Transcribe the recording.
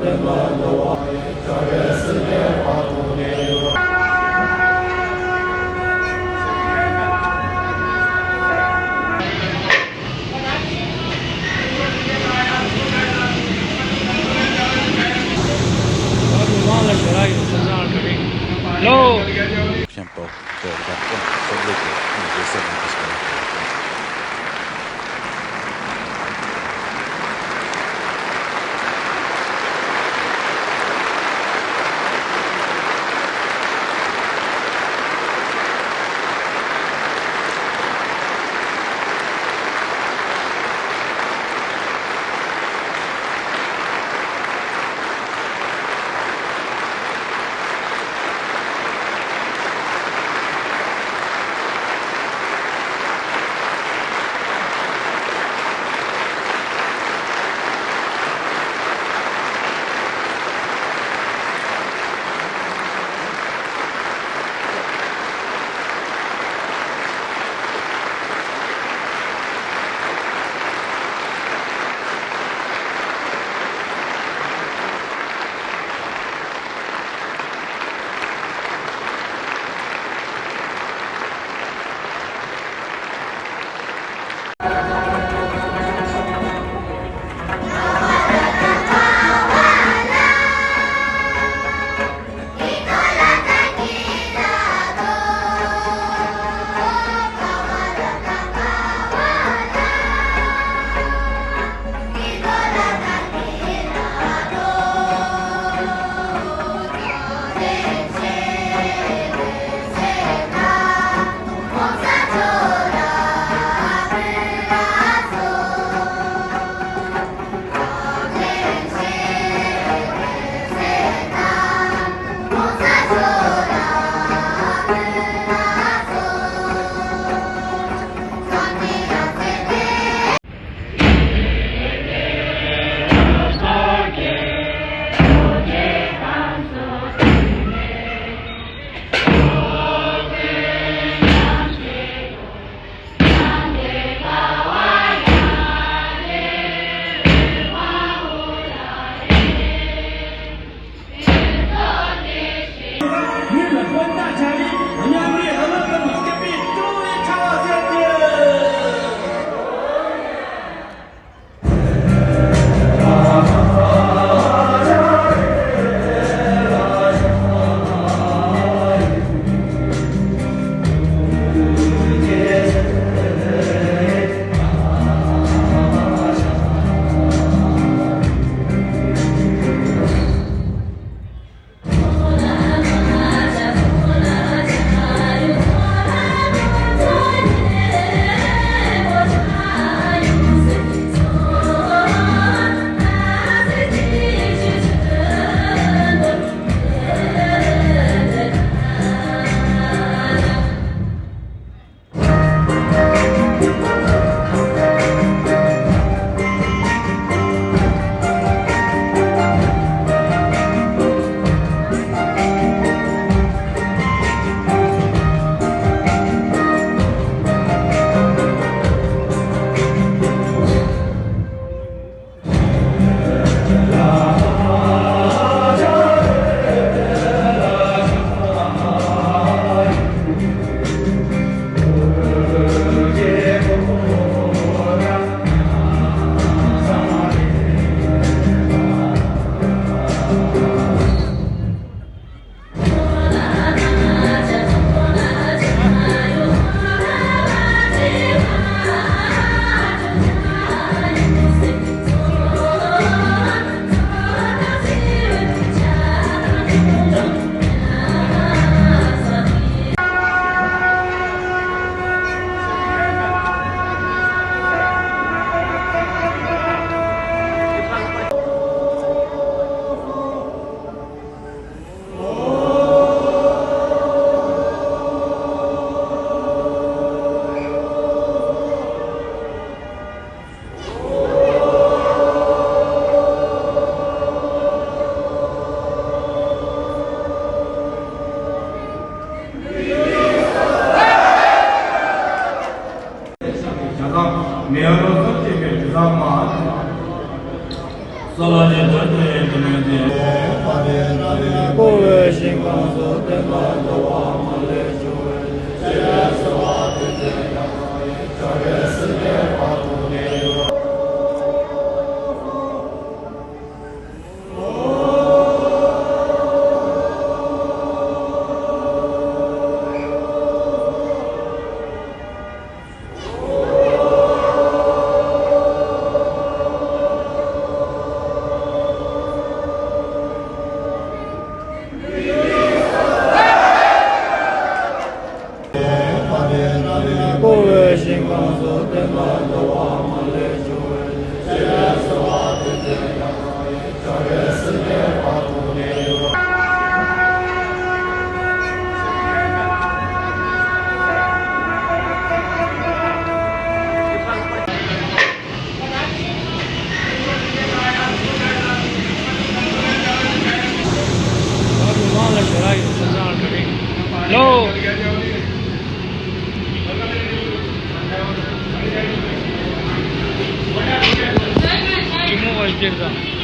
Tiempo de Enrique, que está en ကိုယ်ရဲ့ရှင်ကောင်းသောတမန်တော်မှာလည်းကျိုးရဲ့ကျေးဇူးပါတဲ့တော်ရဲ့တော်ရဲ့စတဲ့ပါတော်ရဲ့ကိုယ်ရဲ့ရှင်ကောင်းသောတမန်တော်မှာလည်းကျိုးရဲ့ကျေးဇူးပါတဲ့တော်ရဲ့တော်ရဲ့စတဲ့ပါတော်ရဲ့Ему возьми, да.